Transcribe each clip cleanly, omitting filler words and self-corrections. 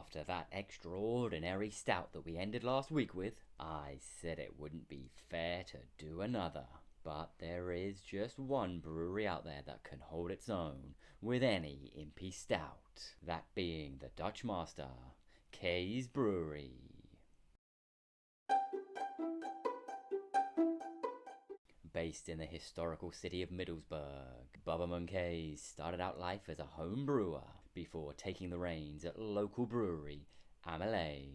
After that extraordinary stout that we ended last week with, I said it wouldn't be fair to do another. But there is just one brewery out there that can hold its own with any Impy Stout. That being the Dutch master, Kees Brewery. Based in the historical city of Middlesbrough, Bubba Kees started out life as a home brewer before taking the reins at local brewery Caramel.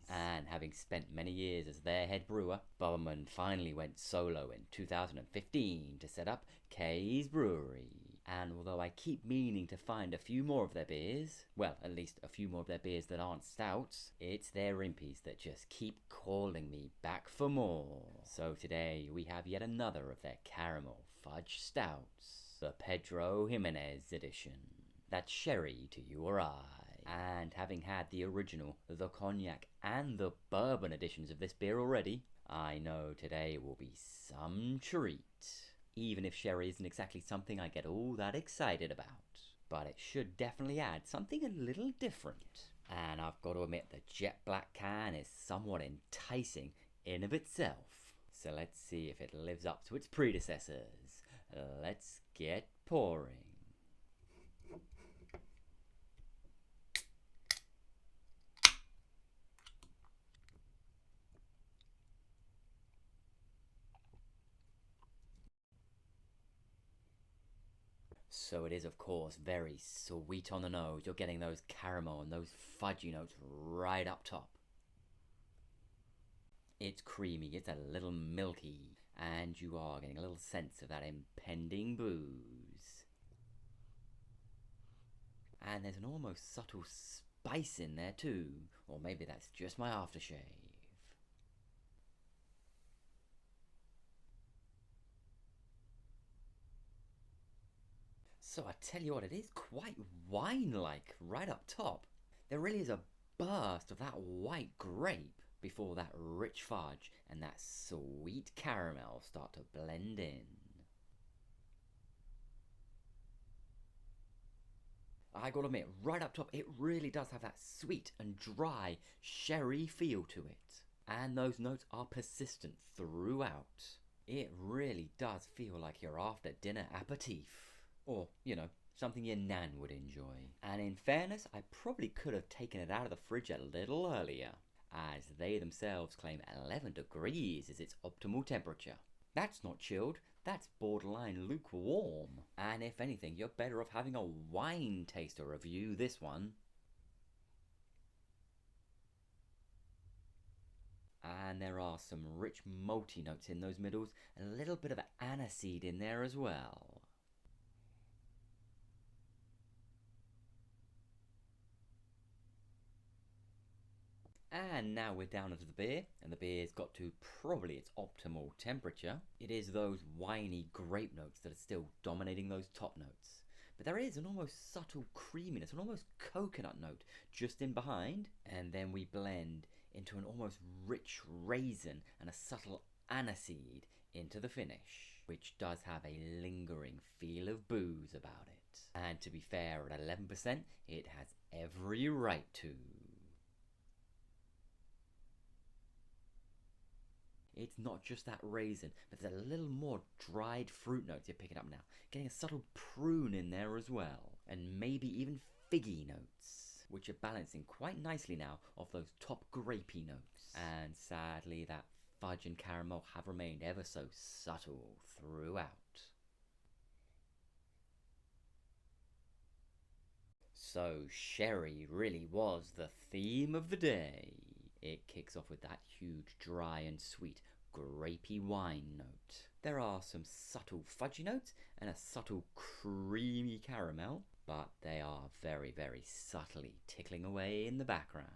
And having spent many years as their head brewer, Bubberman finally went solo in 2015 to set up Kees Brewery. And although I keep meaning to find a few more of their beers, well, at least a few more of their beers that aren't stouts, it's their impies that just keep calling me back for more. So today we have yet another of their Caramel Fudge Stouts, the Pedro Ximenez edition. That's sherry to you or I. And having had the original, the cognac, and the bourbon editions of this beer already, I know today will be some treat. Even if sherry isn't exactly something I get all that excited about. But it should definitely add something a little different. And I've got to admit the jet black can is somewhat enticing in of itself. So let's see if it lives up to its predecessors. Let's get pouring. So it is, of course, very sweet on the nose. You're getting those caramel and those fudgy notes right up top. It's creamy, it's a little milky, and you are getting a little sense of that impending booze. And there's an almost subtle spice in there too, or maybe that's just my aftershave. So I tell you what, it is quite wine-like right up top. There really is a burst of that white grape before that rich fudge and that sweet caramel start to blend in. I gotta admit, right up top, it really does have that sweet and dry sherry feel to it. And those notes are persistent throughout. It really does feel like your after dinner aperitif. Or, something your nan would enjoy. And in fairness, I probably could have taken it out of the fridge a little earlier, as they themselves claim 11 degrees is its optimal temperature. That's not chilled, that's borderline lukewarm. And if anything, you're better off having a wine taster review this one. And there are some rich malty notes in those middles, and a little bit of aniseed in there as well. And now we're down into the beer, and the beer's got to probably its optimal temperature. It is those winey grape notes that are still dominating those top notes. But there is an almost subtle creaminess, an almost coconut note just in behind. And then we blend into an almost rich raisin and a subtle aniseed into the finish, which does have a lingering feel of booze about it. And to be fair, at 11%, it has every right to. It's not just that raisin, but there's a little more dried fruit notes you're picking up now. Getting a subtle prune in there as well. And maybe even figgy notes, which are balancing quite nicely now off those top grapey notes. And sadly, that fudge and caramel have remained ever so subtle throughout. So sherry really was the theme of the day. It kicks off with that huge, dry and sweet, grapey wine note. There are some subtle fudgy notes and a subtle creamy caramel, but they are very, very subtly tickling away in the background,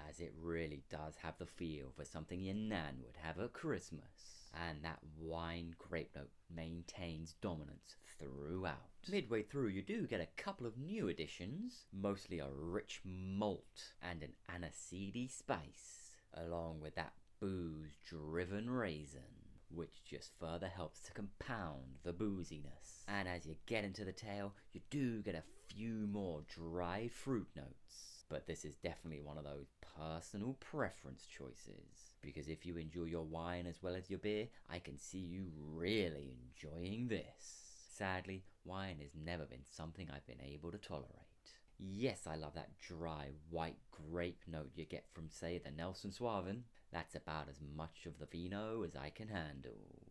as it really does have the feel for something your nan would have at Christmas. And that wine grape note maintains dominance throughout. Midway through, you do get a couple of new additions, mostly a rich malt and an aniseedy spice, along with that booze-driven raisin, which just further helps to compound the booziness. And as you get into the tail, you do get a few more dried fruit notes, but this is definitely one of those personal preference choices. Because if you enjoy your wine as well as your beer, I can see you really enjoying this. Sadly, wine has never been something I've been able to tolerate. Yes, I love that dry, white grape note you get from, say, the Nelson Sauvin. That's about as much of the vino as I can handle.